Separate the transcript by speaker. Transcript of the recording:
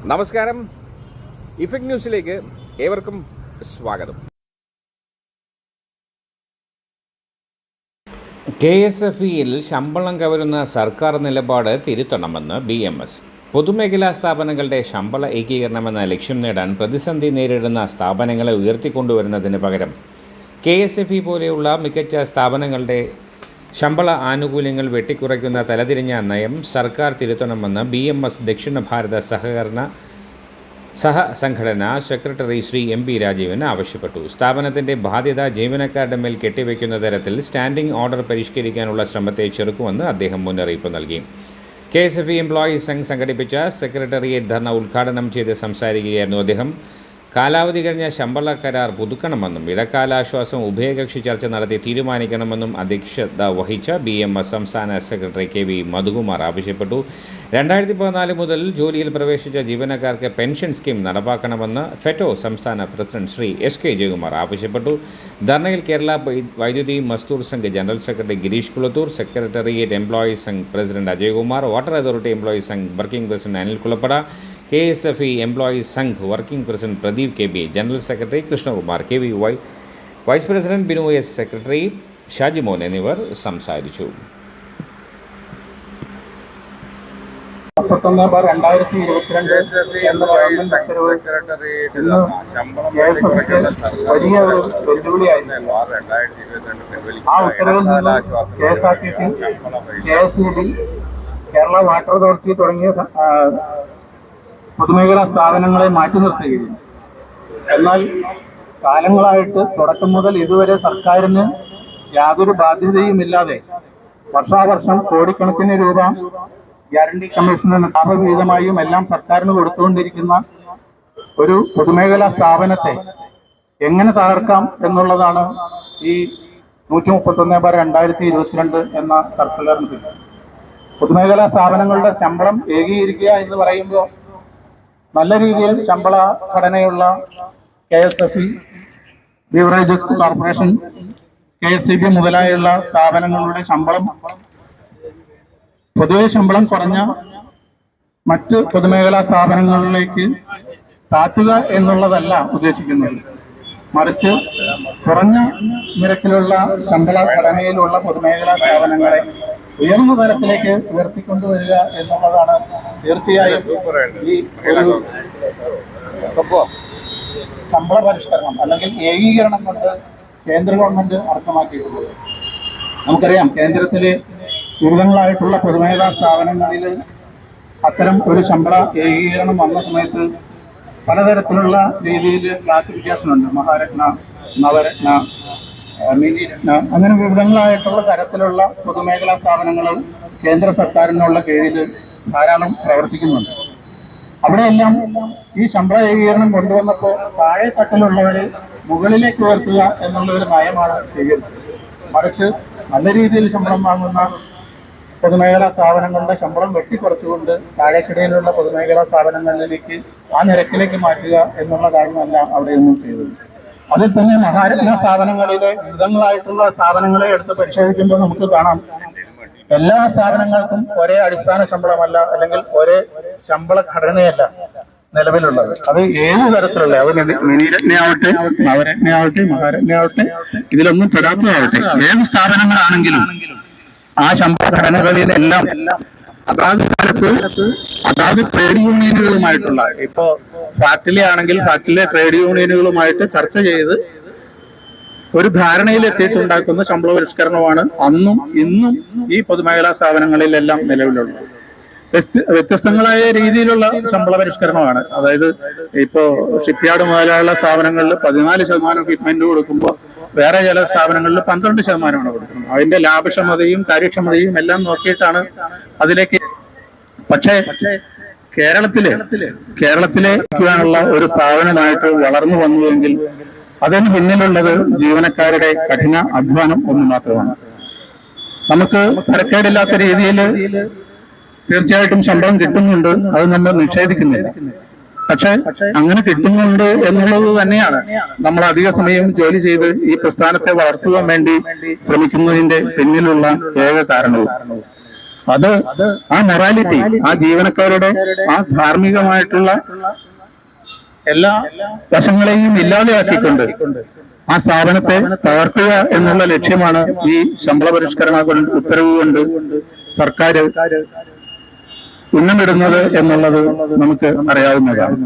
Speaker 1: നമസ്കാരം. ഇഫക്ട് ന്യൂസിലേക്ക് ഏവർക്കും സ്വാഗതം. KSFEയിൽ ശമ്പളം കവരുന്ന സർക്കാർ നിലപാട് തിരുത്തണമെന്ന് BMS. പൊതുമേഖലാ സ്ഥാപനങ്ങളുടെ ശമ്പള ഏകീകരണമെന്ന ലക്ഷ്യം നേടാൻ പ്രതിസന്ധി നേരിടുന്ന സ്ഥാപനങ്ങളെ ഉയർത്തിക്കൊണ്ടുവരുന്നതിന് പകരം KSFE പോലെയുള്ള മികച്ച സ്ഥാപനങ്ങളുടെ ശമ്പള ആനുകൂല്യങ്ങൾ വെട്ടിക്കുറയ്ക്കുന്ന തലതിരിഞ്ഞ നയം സർക്കാർ തിരുത്തണമെന്ന് BMS ദക്ഷിണ ഭാരത സഹസംഘടന സെക്രട്ടറി ശ്രീ MP രാജീവൻ ആവശ്യപ്പെട്ടു. സ്ഥാപനത്തിൻ്റെ ബാധ്യത ജീവനക്കാരുടെ മേൽ കെട്ടിവെക്കുന്ന തരത്തിൽ സ്റ്റാൻഡിംഗ് ഓർഡർ പരിഷ്കരിക്കാനുള്ള ശ്രമത്തെ ചെറുക്കുമെന്ന് അദ്ദേഹം മുന്നറിയിപ്പ് നൽകി. KSFE എംപ്ലോയീസ് സംഘ് സംഘടിപ്പിച്ച സെക്രട്ടേറിയറ്റ് ധർണ ഉദ്ഘാടനം ചെയ്ത് സംസാരിക്കുകയായിരുന്നു അദ്ദേഹം. കാലാവധി കഴിഞ്ഞ ശമ്പള കരാർ പുതുക്കണമെന്നും ഇടക്കാലാശ്വാസം ഉഭയകക്ഷി ചർച്ച നടത്തി തീരുമാനിക്കണമെന്നും അധ്യക്ഷത വഹിച്ച BMS സംസ്ഥാന സെക്രട്ടറി KV മധുകുമാർ ആവശ്യപ്പെട്ടു. 2014 മുതൽ ജോലിയിൽ പ്രവേശിച്ച ജീവനക്കാർക്ക് പെൻഷൻ സ്കീം നടപ്പാക്കണമെന്ന് ഫെറ്റോ സംസ്ഥാന പ്രസിഡന്റ് ശ്രീ SK ജയകുമാർ ആവശ്യപ്പെട്ടു. ധർണയിൽ Kerala Vaidyuthi Mazdoor Sangh general secretary Girish Kulathur, secretariat employees Sangh president Ajaykumar, water authority employees Sangh working president Anil Kulappada, KSFE employees Sangh working president Pradeep KB, general secretary Krishnakumar KV, vice president Binu S, secretary Shajimon എന്നിവർ സംസാരിച്ചു.
Speaker 2: 2022 എന്ന ഗവൺമെന്റ് ഉത്തരവ് വലിയ ഒരു വെല്ലുവിളിയായിരുന്നു. ആ ഉത്തരവിൽ നിന്ന് KSRTC, KSEB, Kerala water authority തുടങ്ങിയ പൊതുമേഖലാ സ്ഥാപനങ്ങളെ മാറ്റി നിർത്തുകയും, എന്നാൽ കാലങ്ങളായിട്ട് തുടക്കം മുതൽ ഇതുവരെ സർക്കാരിന് യാതൊരു ബാധ്യതയുമില്ലാതെ വർഷാവർഷം കോടിക്കണക്കിന് രൂപ ഗ്യാരണ്ടി കമ്മീഷന് ലാഭവിഹിതമായും എല്ലാം സർക്കാരിന് കൊടുത്തുകൊണ്ടിരിക്കുന്ന ഒരു പൊതുമേഖലാ സ്ഥാപനത്തെ എങ്ങനെ തകർക്കാം എന്നുള്ളതാണ് ഈ 131/2022 എന്ന സർക്കുലറിന്. പൊതുമേഖലാ സ്ഥാപനങ്ങളുടെ ശമ്പളം ഏകീകരിക്കുക എന്ന് പറയുമ്പോൾ നല്ല രീതിയിൽ ശമ്പള ഘടനയുള്ള KSFE, ബീവറേജസ് കോർപ്പറേഷൻ, KSEB മുതലായുള്ള സ്ഥാപനങ്ങളുടെ ശമ്പളം പൊതുവെ ശമ്പളം കുറഞ്ഞ മറ്റ് പൊതുമേഖലാ സ്ഥാപനങ്ങളിലേക്ക് താത്തുക എന്നുള്ളതല്ല ഉദ്ദേശിക്കുന്നത്. മറിച്ച് കുറഞ്ഞ നിരക്കിലുള്ള ശമ്പള ഘടനയിലുള്ള പൊതുമേഖലാ സ്ഥാപനങ്ങളെ ഉയർന്ന തലത്തിലേക്ക് ഉയർത്തിക്കൊണ്ടുവരിക എന്നുള്ളതാണ് തീർച്ചയായും ഈ ഒരു ശമ്പള പരിഷ്കരണം അല്ലെങ്കിൽ ഏകീകരണം കൊണ്ട് കേന്ദ്ര ഗവൺമെന്റ് അർത്ഥമാക്കിയിട്ടുള്ളത്. നമുക്കറിയാം, കേന്ദ്രത്തിലെ വിവിധങ്ങളായിട്ടുള്ള പൊതുമേഖലാ സ്ഥാപനങ്ങളിൽ അത്തരം ഒരു ശമ്പള ഏകീകരണം വന്ന സമയത്ത് പലതരത്തിലുള്ള രീതിയിൽ ക്ലാസിഫിക്കേഷൻ ഉണ്ട്. മഹാരത്ന, നവരത്ന, മിനിരത്ന, അങ്ങനെ വിവിധങ്ങളായിട്ടുള്ള തരത്തിലുള്ള പൊതുമേഖലാ സ്ഥാപനങ്ങൾ കേന്ദ്ര സർക്കാരിനുള്ള കീഴിൽ ധാരാളം പ്രവർത്തിക്കുന്നുണ്ട്. അവിടെയെല്ലാം ഈ ശമ്പള ഏകീകരണം കൊണ്ടുവന്നപ്പോൾ താഴെ തട്ടിലുള്ളവരെ മുകളിലേക്ക് ഉയർത്തുക എന്നുള്ള ഒരു നയമാണ് സ്വീകരിച്ചത്. മറിച്ച് നല്ല രീതിയിൽ ശമ്പളം വാങ്ങുന്ന പൊതുമേഖലാ സ്ഥാപനങ്ങളുടെ ശമ്പളം വെട്ടിക്കുറച്ചുകൊണ്ട് താഴേക്കിടയിലുള്ള പൊതുമേഖലാ സ്ഥാപനങ്ങളിലേക്ക് ആ നിരക്കിലേക്ക് മാറ്റുക എന്നുള്ള കാര്യമല്ല അവിടെ ഒന്നും ചെയ്തത്. അതിൽ തന്നെ മഹാരത്ന സ്ഥാപനങ്ങളിലെ വിവിധങ്ങളായിട്ടുള്ള സ്ഥാപനങ്ങളെ എടുത്ത് പരിശോധിക്കുമ്പോൾ നമുക്ക് കാണാം, എല്ലാ സ്ഥാപനങ്ങൾക്കും ഒരേ അടിസ്ഥാന ശമ്പളമല്ല, അല്ലെങ്കിൽ ഒരേ ശമ്പള ഘടനയല്ല നിലവിലുള്ളത്. അത് ഏത് തരത്തിലുള്ള, അത് മിനിരത്നയാവട്ടെ, നവരത്നയാവട്ടെ, മഹാരത്നയാവട്ടെ, ഇതിലൊന്നും പെടാത്തതാവട്ടെ, ഏത് സ്ഥാപനങ്ങളാണെങ്കിലും ആ ശമ്പള ഘടനകളിലെല്ലാം അതാത് കാലത്ത് അതാത് ട്രേഡ് യൂണിയനുകളുമായിട്ടുള്ള, ഇപ്പോ ഫാക്ടറി ആണെങ്കിൽ ഫാക്ടറിയിലെ ട്രേഡ് യൂണിയനുകളുമായിട്ട് ചർച്ച ചെയ്ത് ഒരു ധാരണയിലെത്തിയിട്ടുണ്ടാക്കുന്ന ശമ്പള പരിഷ്കരണമാണ് അന്നും ഇന്നും ഈ പൊതുമേഖലാ സ്ഥാപനങ്ങളിലെല്ലാം നിലവിലുള്ളത്. വ്യത്യസ്തങ്ങളായ രീതിയിലുള്ള ശമ്പള പരിഷ്കരണമാണ്. അതായത് ഇപ്പോ ഷിപ്പ്യാർഡ് മുതലായുള്ള സ്ഥാപനങ്ങളിൽ 14% ഫിറ്റ്മെന്റ് കൊടുക്കുമ്പോൾ വേറെ ചില സ്ഥാപനങ്ങളിൽ 12% കൊടുക്കുന്നത്. അതിന്റെ ലാഭക്ഷമതയും കാര്യക്ഷമതയും എല്ലാം നോക്കിയിട്ടാണ് അതിലേക്ക്. പക്ഷേ കേരളത്തിലേക്കുള്ള ഒരു സ്ഥാപനമായിട്ട് വളർന്നു വന്നുവെങ്കിൽ അതിന് പിന്നിലുള്ളത് ജീവനക്കാരുടെ കഠിന അധ്വാനം ഒന്ന് മാത്രമാണ്. നമുക്ക് തരക്കേടില്ലാത്ത രീതിയിൽ തീർച്ചയായിട്ടും ശമ്പളം കിട്ടുന്നുണ്ട്, അത് നമ്മൾ നിഷേധിക്കുന്നില്ല. പക്ഷെ അങ്ങനെ കിട്ടുന്നുണ്ട് എന്നുള്ളത് തന്നെയാണ് നമ്മൾ അധിക സമയം ജോലി ചെയ്ത് ഈ പ്രസ്ഥാനത്തെ വളർത്തുവാൻ വേണ്ടി ശ്രമിക്കുന്നതിന്റെ പിന്നിലുള്ള ഏക കാരണവും. അത് ആ മൊറാലിറ്റി, ആ ജീവനക്കാരുടെ ആ ധാർമ്മികമായിട്ടുള്ള എല്ലാ വശങ്ങളെയും ഇല്ലാതെയാക്കിക്കൊണ്ട് ആ സ്ഥാപനത്തെ തകർക്കുക എന്നുള്ള ലക്ഷ്യമാണ് ഈ ശമ്പള പരിഷ്കരണ ഉത്തരവ് കൊണ്ട് സർക്കാർ ഉന്നമിടുന്നത് എന്നുള്ളത് നമുക്ക് അറിയാവുന്നതാണ്.